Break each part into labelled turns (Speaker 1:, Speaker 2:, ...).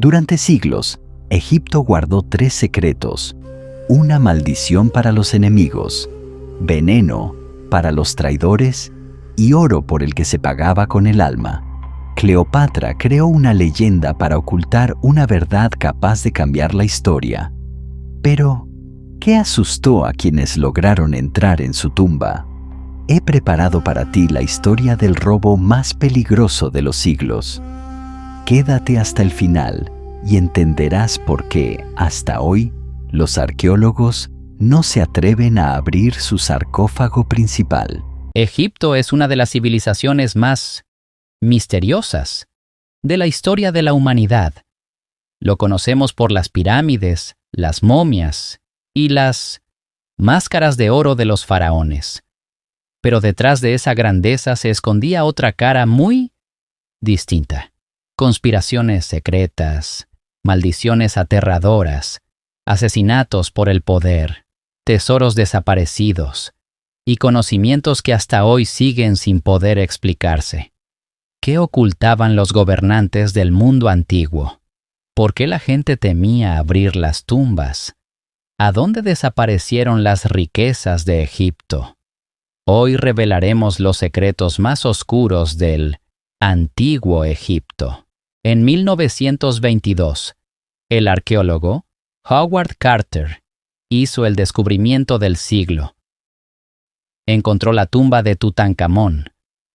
Speaker 1: Durante siglos, Egipto guardó 3 secretos: una maldición para los enemigos, veneno para los traidores y oro por el que se pagaba con el alma. Cleopatra creó una leyenda para ocultar una verdad capaz de cambiar la historia. Pero, ¿qué asustó a quienes lograron entrar en su tumba? He preparado para ti la historia del robo más peligroso de los siglos. Quédate hasta el final y entenderás por qué, hasta hoy, los arqueólogos no se atreven a abrir su sarcófago principal.
Speaker 2: Egipto es una de las civilizaciones más misteriosas de la historia de la humanidad. Lo conocemos por las pirámides, las momias y las máscaras de oro de los faraones. Pero detrás de esa grandeza se escondía otra cara muy distinta. Conspiraciones secretas, maldiciones aterradoras, asesinatos por el poder, tesoros desaparecidos y conocimientos que hasta hoy siguen sin poder explicarse. ¿Qué ocultaban los gobernantes del mundo antiguo? ¿Por qué la gente temía abrir las tumbas? ¿A dónde desaparecieron las riquezas de Egipto? Hoy revelaremos los secretos más oscuros del antiguo Egipto. En 1922, el arqueólogo Howard Carter hizo el descubrimiento del siglo. Encontró la tumba de Tutankamón,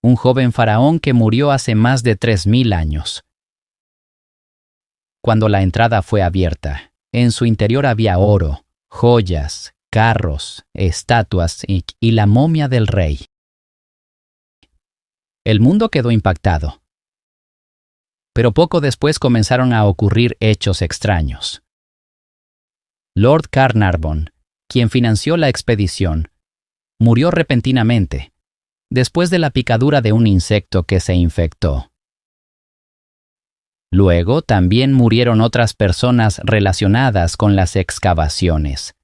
Speaker 2: un joven faraón que murió hace más de 3000 años. Cuando la entrada fue abierta, en su interior había oro, joyas, carros, estatuas y la momia del rey. El mundo quedó impactado. Pero poco después comenzaron a ocurrir hechos extraños. Lord Carnarvon, quien financió la expedición, murió repentinamente, después de la picadura de un insecto que se infectó. Luego también murieron otras personas relacionadas con las excavaciones.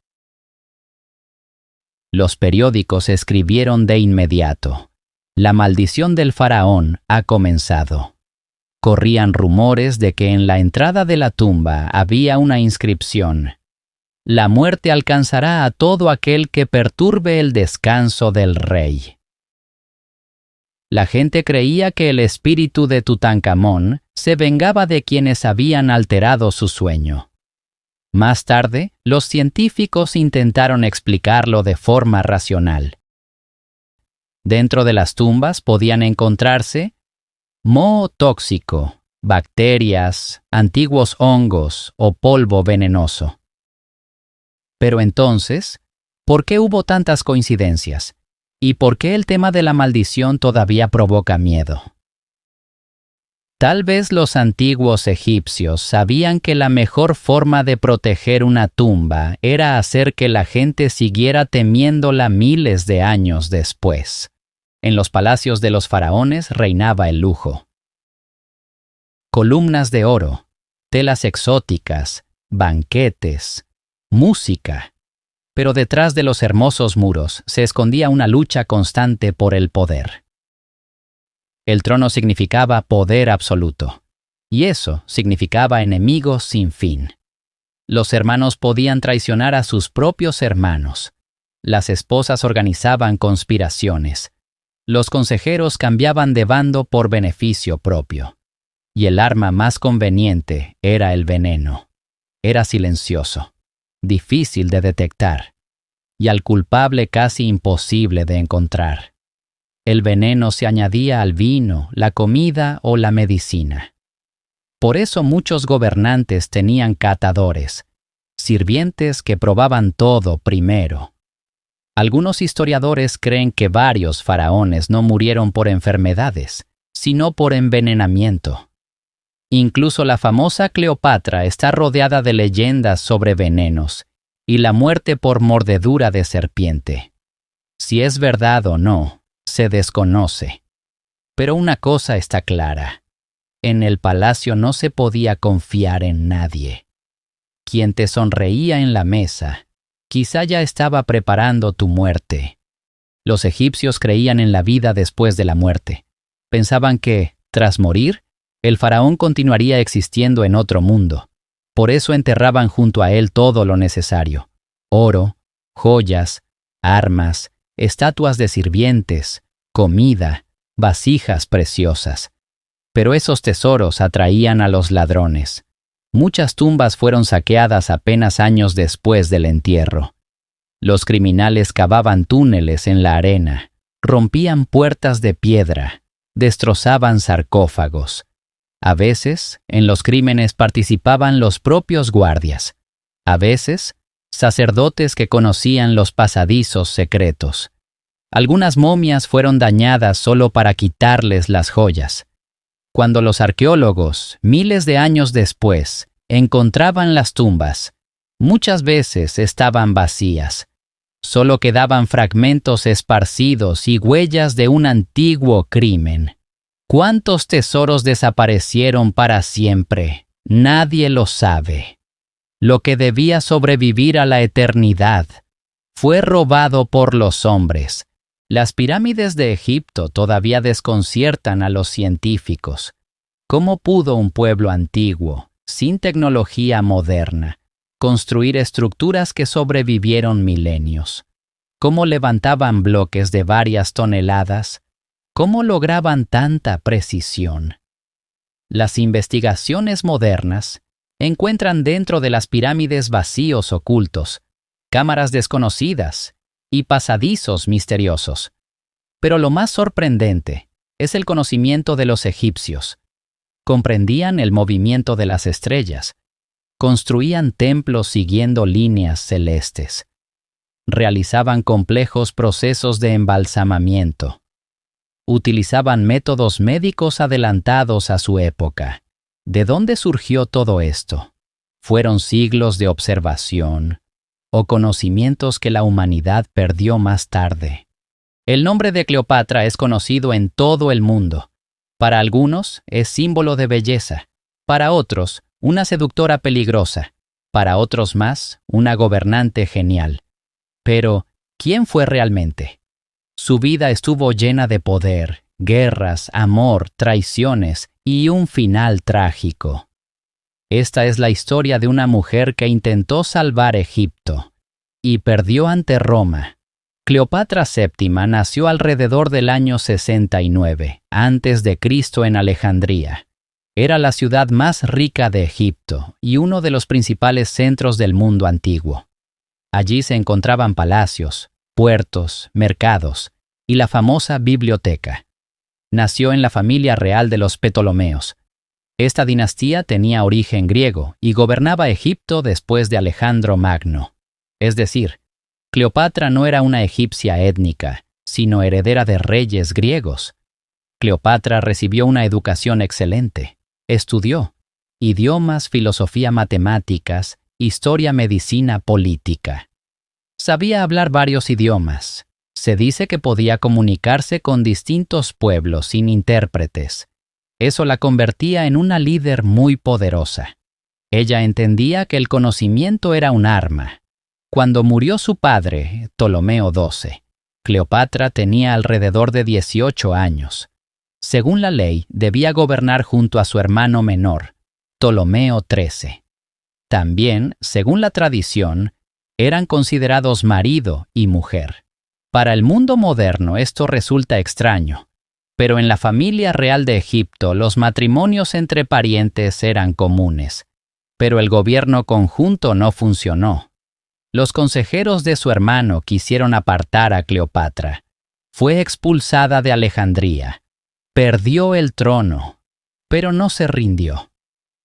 Speaker 2: Los periódicos escribieron de inmediato: la maldición del faraón ha comenzado. Corrían rumores de que en la entrada de la tumba había una inscripción: la muerte alcanzará a todo aquel que perturbe el descanso del rey. La gente creía que el espíritu de Tutankamón se vengaba de quienes habían alterado su sueño. Más tarde, los científicos intentaron explicarlo de forma racional. Dentro de las tumbas podían encontrarse moho tóxico, bacterias, antiguos hongos o polvo venenoso. Pero entonces, ¿por qué hubo tantas coincidencias? ¿Y por qué el tema de la maldición todavía provoca miedo? Tal vez los antiguos egipcios sabían que la mejor forma de proteger una tumba era hacer que la gente siguiera temiéndola miles de años después. En los palacios de los faraones reinaba el lujo. Columnas de oro, telas exóticas, banquetes, música. Pero detrás de los hermosos muros se escondía una lucha constante por el poder. El trono significaba poder absoluto, y eso significaba enemigos sin fin. Los hermanos podían traicionar a sus propios hermanos. Las esposas organizaban conspiraciones. Los consejeros cambiaban de bando por beneficio propio. Y el arma más conveniente era el veneno. Era silencioso, difícil de detectar, y al culpable casi imposible de encontrar. El veneno se añadía al vino, la comida o la medicina. Por eso muchos gobernantes tenían catadores, sirvientes que probaban todo primero. Algunos historiadores creen que varios faraones no murieron por enfermedades, sino por envenenamiento. Incluso la famosa Cleopatra está rodeada de leyendas sobre venenos y la muerte por mordedura de serpiente. Si es verdad o no, se desconoce. Pero una cosa está clara: en el palacio no se podía confiar en nadie. Quien te sonreía en la mesa, quizá ya estaba preparando tu muerte. Los egipcios creían en la vida después de la muerte. Pensaban que, tras morir, El faraón continuaría existiendo en otro mundo. Por eso enterraban junto a él todo lo necesario: oro, joyas, armas, estatuas de sirvientes, comida, vasijas preciosas. Pero esos tesoros atraían a los ladrones. Muchas tumbas fueron saqueadas apenas años después del entierro. Los criminales cavaban túneles en la arena, rompían puertas de piedra, destrozaban sarcófagos. A veces, en los crímenes participaban los propios guardias. A veces, sacerdotes que conocían los pasadizos secretos. Algunas momias fueron dañadas solo para quitarles las joyas. Cuando los arqueólogos, miles de años después, encontraban las tumbas, muchas veces estaban vacías. Solo quedaban fragmentos esparcidos y huellas de un antiguo crimen. ¿Cuántos tesoros desaparecieron para siempre? Nadie lo sabe. Lo que debía sobrevivir a la eternidad fue robado por los hombres. Las pirámides de Egipto todavía desconciertan a los científicos. ¿Cómo pudo un pueblo antiguo, sin tecnología moderna, construir estructuras que sobrevivieron milenios? ¿Cómo levantaban bloques de varias toneladas? ¿Cómo lograban tanta precisión? Las investigaciones modernas encuentran dentro de las pirámides vacíos ocultos, cámaras desconocidas y pasadizos misteriosos. Pero lo más sorprendente es el conocimiento de los egipcios. Comprendían el movimiento de las estrellas, construían templos siguiendo líneas celestes, realizaban complejos procesos de embalsamamiento, utilizaban métodos médicos adelantados a su época. ¿De dónde surgió todo esto? ¿Fueron siglos de observación o conocimientos que la humanidad perdió más tarde? El nombre de Cleopatra es conocido en todo el mundo. Para algunos es símbolo de belleza, para otros una seductora peligrosa, para otros más una gobernante genial. Pero, ¿quién fue realmente? Su vida estuvo llena de poder, guerras, amor, traiciones y un final trágico. Esta es la historia de una mujer que intentó salvar Egipto y perdió ante Roma. Cleopatra VII nació alrededor del año 69 a.C. en Alejandría. Era la ciudad más rica de Egipto y uno de los principales centros del mundo antiguo. Allí se encontraban palacios, puertos, mercados y la famosa biblioteca. Nació en la familia real de los Ptolomeos. Esta dinastía tenía origen griego y gobernaba Egipto después de Alejandro Magno. Es decir, Cleopatra no era una egipcia étnica, sino heredera de reyes griegos. Cleopatra recibió una educación excelente. Estudió idiomas, filosofía, matemáticas, historia, medicina, política. Sabía hablar varios idiomas. Se dice que podía comunicarse con distintos pueblos sin intérpretes. Eso la convertía en una líder muy poderosa. Ella entendía que el conocimiento era un arma. Cuando murió su padre, Ptolomeo XII, Cleopatra tenía alrededor de 18 años. Según la ley, debía gobernar junto a su hermano menor, Ptolomeo XIII. También, según la tradición, eran considerados marido y mujer. Para el mundo moderno esto resulta extraño, pero en la familia real de Egipto los matrimonios entre parientes eran comunes. Pero el gobierno conjunto no funcionó. Los consejeros de su hermano quisieron apartar a Cleopatra. Fue expulsada de Alejandría. Perdió el trono, pero no se rindió.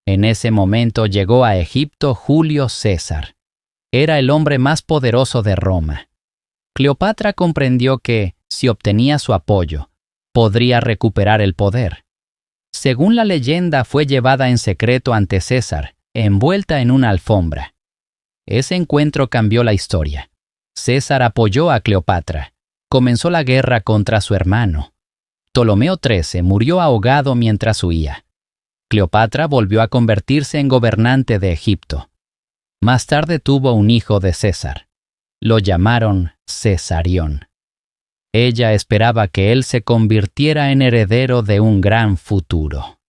Speaker 2: En ese momento llegó a Egipto Julio César. Era el hombre más poderoso de Roma. Cleopatra comprendió que, si obtenía su apoyo, podría recuperar el poder. Según la leyenda, fue llevada en secreto ante César, envuelta en una alfombra. Ese encuentro cambió la historia. César apoyó a Cleopatra. Comenzó la guerra contra su hermano. Ptolomeo XIII murió ahogado mientras huía. Cleopatra volvió a convertirse en gobernante de Egipto. Más tarde tuvo un hijo de César. Lo llamaron Cesarión. Ella esperaba que él se convirtiera en heredero de un gran futuro.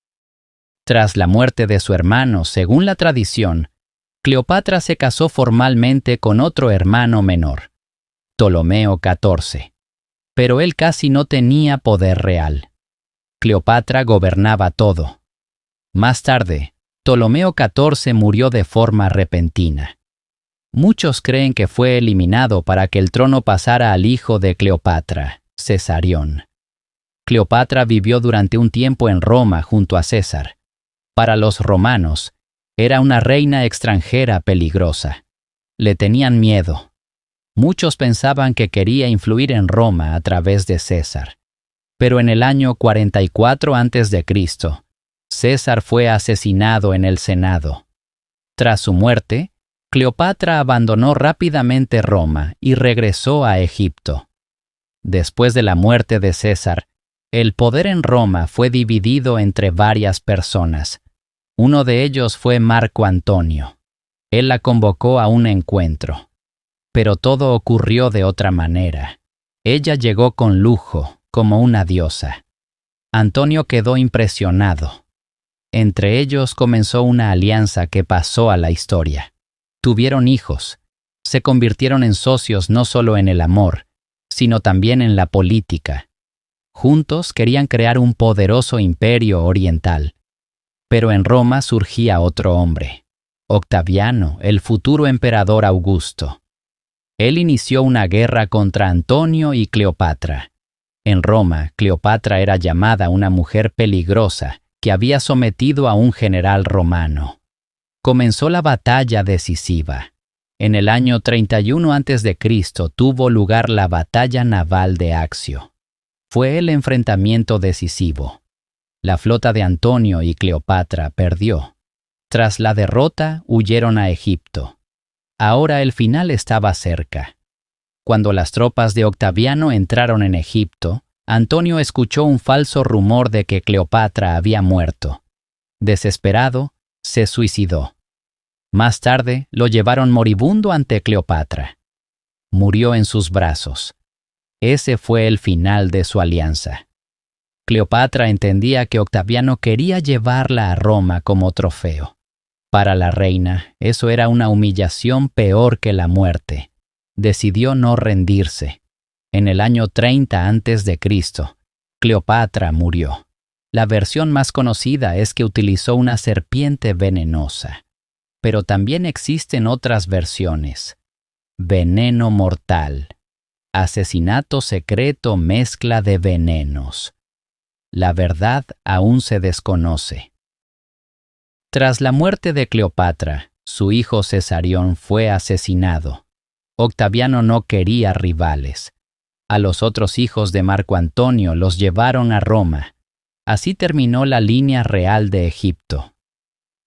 Speaker 2: Tras la muerte de su hermano, según la tradición, Cleopatra se casó formalmente con otro hermano menor, Ptolomeo XIV. Pero él casi no tenía poder real. Cleopatra gobernaba todo. Más tarde, Ptolomeo XIV murió de forma repentina. Muchos creen que fue eliminado para que el trono pasara al hijo de Cleopatra, Cesarión. Cleopatra vivió durante un tiempo en Roma junto a César. Para los romanos, era una reina extranjera peligrosa. Le tenían miedo. Muchos pensaban que quería influir en Roma a través de César. Pero en el año 44 a.C., César fue asesinado en el Senado. Tras su muerte, Cleopatra abandonó rápidamente Roma y regresó a Egipto. Después de la muerte de César, el poder en Roma fue dividido entre varias personas. Uno de ellos fue Marco Antonio. Él la convocó a un encuentro. Pero todo ocurrió de otra manera. Ella llegó con lujo, como una diosa. Antonio quedó impresionado. Entre ellos comenzó una alianza que pasó a la historia. Tuvieron hijos. Se convirtieron en socios no solo en el amor, sino también en la política. Juntos querían crear un poderoso imperio oriental. Pero en Roma surgía otro hombre, Octaviano, el futuro emperador Augusto. Él inició una guerra contra Antonio y Cleopatra. En Roma, Cleopatra era llamada una mujer peligrosa que había sometido a un general romano. Comenzó la batalla decisiva. En el año 31 a.C. tuvo lugar la batalla naval de Accio. Fue el enfrentamiento decisivo. La flota de Antonio y Cleopatra perdió. Tras la derrota, huyeron a Egipto. Ahora el final estaba cerca. Cuando las tropas de Octaviano entraron en Egipto, Antonio escuchó un falso rumor de que Cleopatra había muerto. Desesperado, se suicidó. Más tarde, lo llevaron moribundo ante Cleopatra. Murió en sus brazos. Ese fue el final de su alianza. Cleopatra entendía que Octaviano quería llevarla a Roma como trofeo. Para la reina, eso era una humillación peor que la muerte. Decidió no rendirse. En el año 30 a.C., Cleopatra murió. La versión más conocida es que utilizó una serpiente venenosa. Pero también existen otras versiones. Veneno mortal. Asesinato secreto mezcla de venenos. La verdad aún se desconoce. Tras la muerte de Cleopatra, su hijo Cesarión fue asesinado. Octaviano no quería rivales. A los otros hijos de Marco Antonio los llevaron a Roma. Así terminó la línea real de Egipto.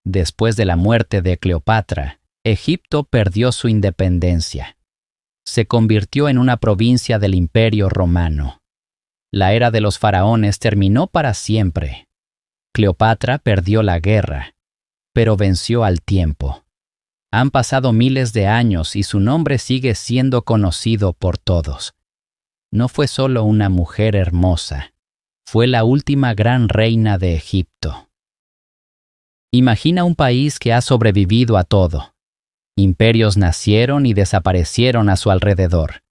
Speaker 2: Después de la muerte de Cleopatra, Egipto perdió su independencia. Se convirtió en una provincia del Imperio Romano. La era de los faraones terminó para siempre. Cleopatra perdió la guerra, pero venció al tiempo. Han pasado miles de años y su nombre sigue siendo conocido por todos. No fue solo una mujer hermosa, fue la última gran reina de Egipto. Imagina un país que ha sobrevivido a todo. Imperios nacieron y desaparecieron a su alrededor.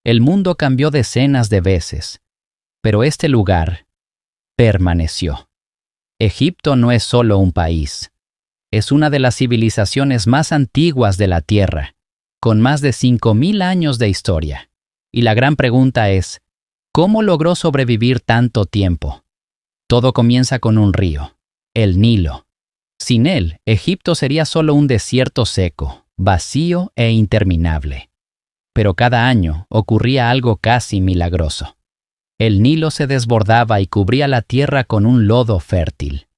Speaker 2: El mundo cambió decenas de veces, pero este lugar permaneció. Egipto no es solo un país. Es una de las civilizaciones más antiguas de la Tierra, con más de 5.000 años de historia. Y la gran pregunta es, ¿cómo logró sobrevivir tanto tiempo? Todo comienza con un río, el Nilo. Sin él, Egipto sería solo un desierto seco, vacío e interminable. Pero cada año ocurría algo casi milagroso. El Nilo se desbordaba y cubría la tierra con un lodo fértil.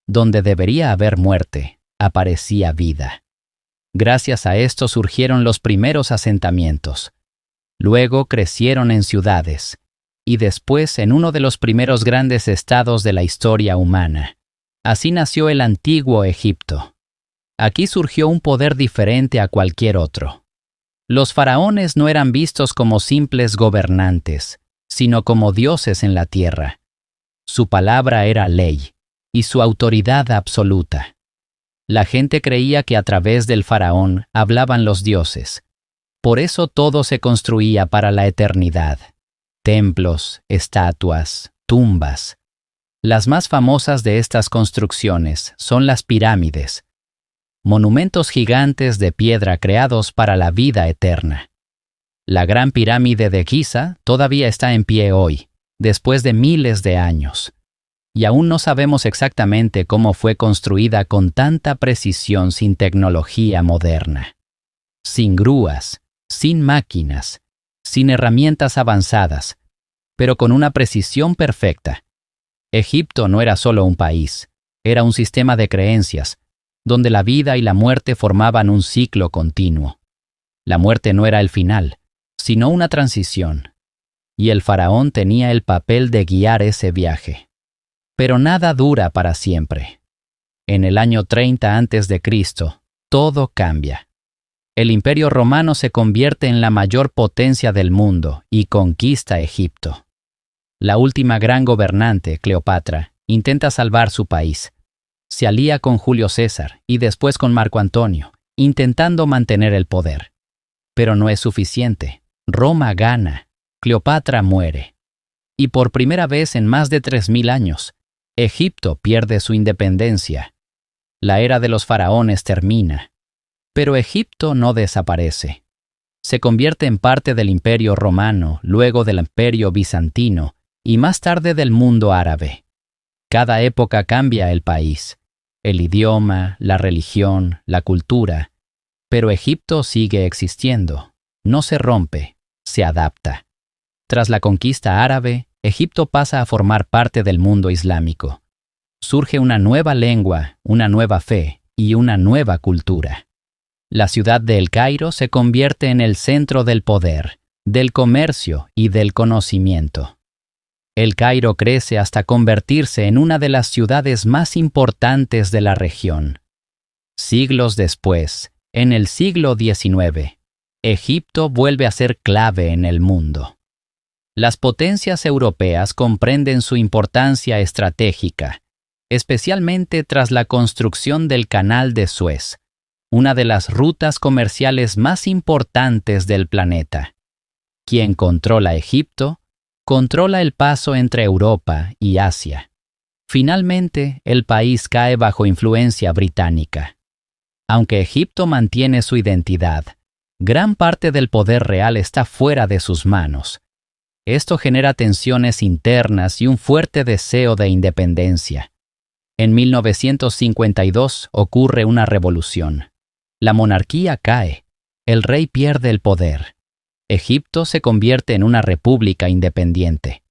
Speaker 2: Donde debería haber muerte, aparecía vida. Gracias a esto surgieron los primeros asentamientos. Luego crecieron en ciudades, y después en uno de los primeros grandes estados de la historia humana. Así nació el antiguo Egipto. Aquí surgió un poder diferente a cualquier otro. Los faraones no eran vistos como simples gobernantes, sino como dioses en la tierra. Su palabra era ley. y su autoridad absoluta. La gente creía que a través del faraón hablaban los dioses. Por eso todo se construía para la eternidad. Templos, estatuas, tumbas. Las más famosas de estas construcciones son las pirámides, monumentos gigantes de piedra creados para la vida eterna. La Gran Pirámide de Giza todavía está en pie hoy, después de miles de años. Y aún no sabemos exactamente cómo fue construida con tanta precisión sin tecnología moderna. Sin grúas, sin máquinas, sin herramientas avanzadas, pero con una precisión perfecta. Egipto no era solo un país, era un sistema de creencias, donde la vida y la muerte formaban un ciclo continuo. La muerte no era el final, sino una transición, y el faraón tenía el papel de guiar ese viaje. Pero nada dura para siempre. En el año 30 a.C., todo cambia. El Imperio Romano se convierte en la mayor potencia del mundo y conquista Egipto. La última gran gobernante, Cleopatra, intenta salvar su país. Se alía con Julio César y después con Marco Antonio, intentando mantener el poder. Pero no es suficiente. Roma gana. Cleopatra muere. Y por primera vez en más de 3000 años, Egipto pierde su independencia. La era de los faraones termina. Pero Egipto no desaparece. Se convierte en parte del Imperio Romano, luego del Imperio Bizantino y más tarde del mundo árabe. Cada época cambia el país, el idioma, la religión, la cultura, pero Egipto sigue existiendo, no se rompe, se adapta. Tras la conquista árabe, Egipto pasa a formar parte del mundo islámico. Surge una nueva lengua, una nueva fe y una nueva cultura. La ciudad de El Cairo se convierte en el centro del poder, del comercio y del conocimiento. El Cairo crece hasta convertirse en una de las ciudades más importantes de la región. Siglos después, en el siglo XIX, Egipto vuelve a ser clave en el mundo. Las potencias europeas comprenden su importancia estratégica, especialmente tras la construcción del Canal de Suez, una de las rutas comerciales más importantes del planeta. Quien controla Egipto, controla el paso entre Europa y Asia. Finalmente, el país cae bajo influencia británica. Aunque Egipto mantiene su identidad, gran parte del poder real está fuera de sus manos. Esto genera tensiones internas y un fuerte deseo de independencia. En 1952 ocurre una revolución. La monarquía cae. El rey pierde el poder. Egipto se convierte en una república independiente.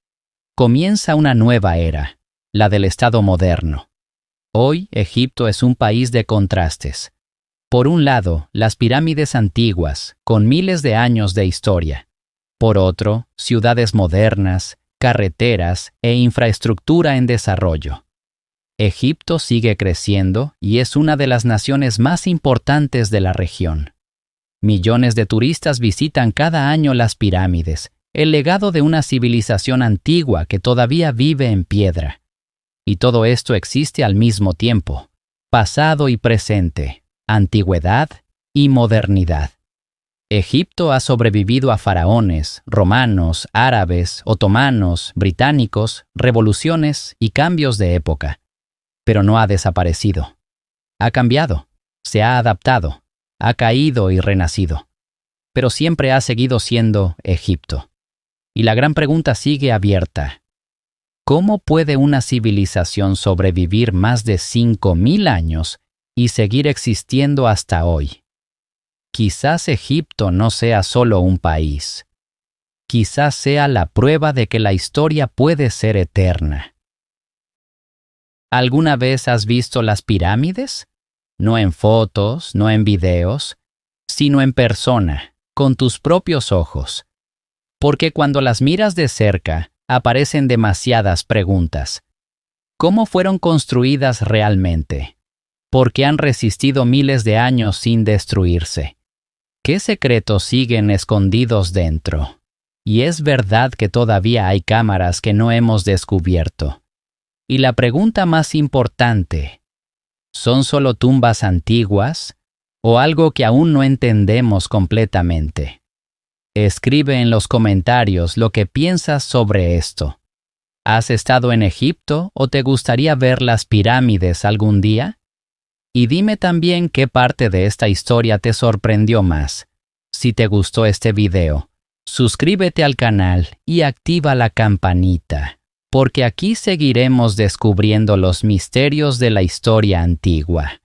Speaker 2: Comienza una nueva era, la del Estado moderno. Hoy, Egipto es un país de contrastes. Por un lado, las pirámides antiguas, con miles de años de historia. Por otro, ciudades modernas, carreteras e infraestructura en desarrollo. Egipto sigue creciendo y es una de las naciones más importantes de la región. Millones de turistas visitan cada año las pirámides, el legado de una civilización antigua que todavía vive en piedra. Y todo esto existe al mismo tiempo, pasado y presente, antigüedad y modernidad. Egipto ha sobrevivido a faraones, romanos, árabes, otomanos, británicos, revoluciones y cambios de época. Pero no ha desaparecido. Ha cambiado, se ha adaptado. Ha caído y renacido, pero siempre ha seguido siendo Egipto. Y la gran pregunta sigue abierta. ¿Cómo puede una civilización sobrevivir más de 5000 años y seguir existiendo hasta hoy? Quizás Egipto no sea solo un país. Quizás sea la prueba de que la historia puede ser eterna. ¿Alguna vez has visto las pirámides? No en fotos, no en videos, sino en persona, con tus propios ojos. Porque cuando las miras de cerca, aparecen demasiadas preguntas. ¿Cómo fueron construidas realmente? ¿Por qué han resistido miles de años sin destruirse? ¿Qué secretos siguen escondidos dentro? Y es verdad que todavía hay cámaras que no hemos descubierto. Y la pregunta más importante, ¿son solo tumbas antiguas o algo que aún no entendemos completamente? Escribe en los comentarios lo que piensas sobre esto. ¿Has estado en Egipto o te gustaría ver las pirámides algún día? Y dime también qué parte de esta historia te sorprendió más. Si te gustó este video, suscríbete al canal y activa la campanita, porque aquí seguiremos descubriendo los misterios de la historia antigua.